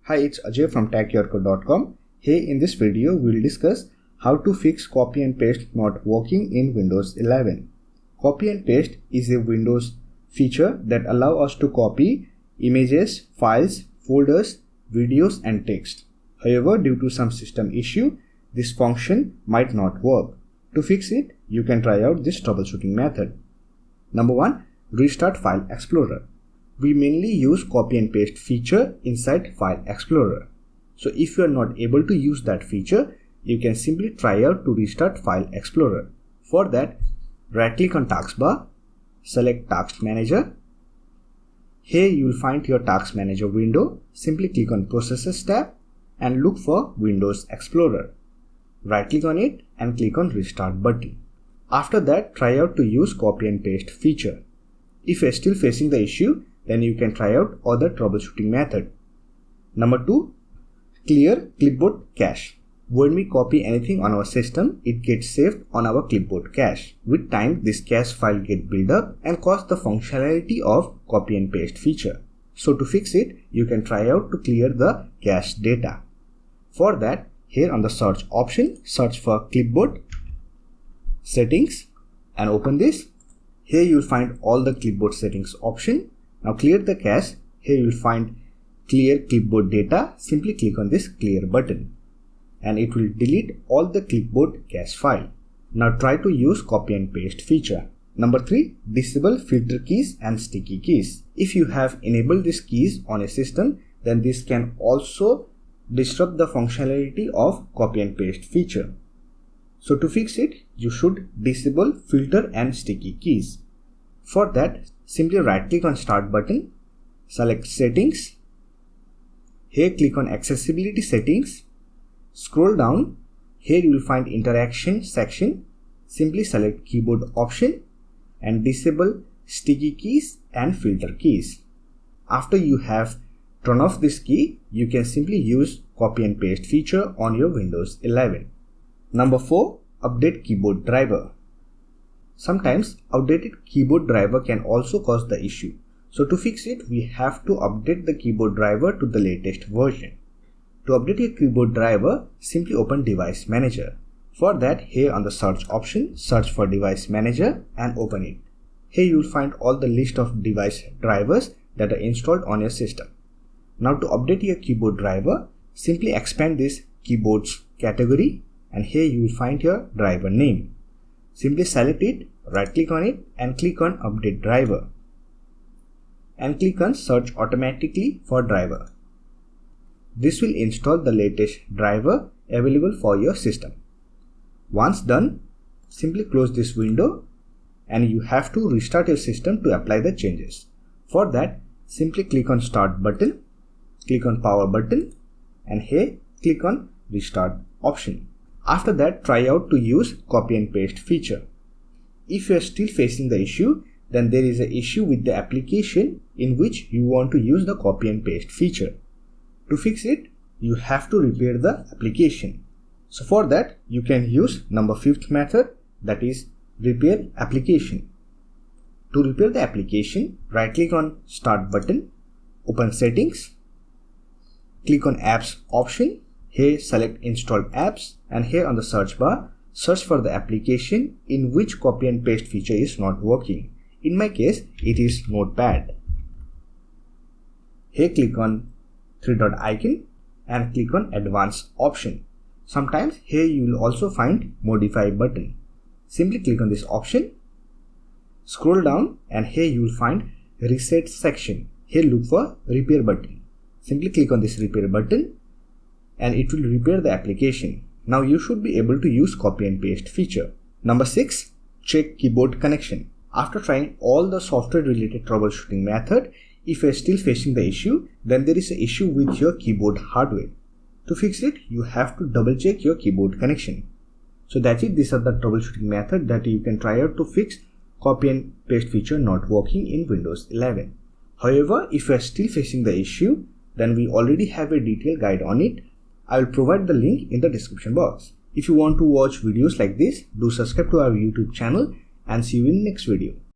Hi, it's Ajay from techyourcode.com. Here in this video, we'll discuss how to fix copy and paste not working in Windows 11. Copy and paste is a Windows feature that allows us to copy images, files, folders, videos and text. However, due to some system issue, this function might not work. To fix it, you can try out this troubleshooting method. Number 1. Restart File Explorer. We mainly use copy and paste feature inside File Explorer. So if you are not able to use that feature, you can simply try out to restart File Explorer. For that, right click on taskbar, select Task Manager. Here you will find your Task Manager window. Simply click on Processes tab and look for Windows Explorer. Right click on it and click on Restart button. After that, try out to use copy and paste feature. If you are still facing the issue, then you can try out other troubleshooting method. Number 2. Clear clipboard cache. When we copy anything on our system, it gets saved on our clipboard cache. With time, this cache file gets built up and cause the functionality of copy and paste feature. So to fix it, you can try out to clear the cache data. For that, here on the search option, search for clipboard settings and open this. Here you will find all the clipboard settings option. Now clear the cache. Here you will find clear clipboard data. Simply click on this clear button and it will delete all the clipboard cache file. Now try to use copy and paste feature. Number 3. Disable filter keys and sticky keys. If you have enabled these keys on a system, then this can also disrupt the functionality of copy and paste feature. So to fix it, you should disable filter and sticky keys. For that, simply right click on Start button, select Settings. Here click on Accessibility Settings. Scroll down. Here you will find Interaction section. Simply select Keyboard option and disable sticky keys and filter keys. After you have turned off this key, you can simply use copy and paste feature on your Windows 11. Number 4. Update keyboard driver. Sometimes outdated keyboard driver can also cause the issue. So to fix it, we have to update the keyboard driver to the latest version. To update your keyboard driver, simply open Device Manager. For that, here on the search option, search for Device Manager and open it. Here you will find all the list of device drivers that are installed on your system. Now to update your keyboard driver, simply expand this keyboards category and here you will find your driver name. Simply select it, right click on it and click on Update Driver and click on Search Automatically for driver. This will install the latest driver available for your system. Once done, simply close this window and you have to restart your system to apply the changes. For that, simply click on Start button, click on Power button and here click on Restart option. After that, try out to use copy and paste feature. If you are still facing the issue, then there is an issue with the application in which you want to use the copy and paste feature. To fix it, you have to repair the application. So for that, you can use number 5th method, that is repair application. To repair the application, right click on Start button, open Settings, click on Apps option. Here select Install Apps and here on the search bar, search for the application in which copy and paste feature is not working. In my case, it is Notepad. Here click on 3-dot icon and click on Advanced option. Sometimes here you will also find Modify button. Simply click on this option, scroll down and here you will find Reset section. Here look for Repair button. Simply click on this Repair button and it will repair the application. Now you should be able to use copy and paste feature. Number 6. Check keyboard connection. After trying all the software related troubleshooting method, if you are still facing the issue, then there is an issue with your keyboard hardware. To fix it, you have to double check your keyboard connection. So that's it. These are the troubleshooting method that you can try out to fix copy and paste feature not working in Windows 11. However, if you are still facing the issue, then we already have a detailed guide on it. I will provide the link in the description box. If you want to watch videos like this, do subscribe to our YouTube channel and see you in the next video.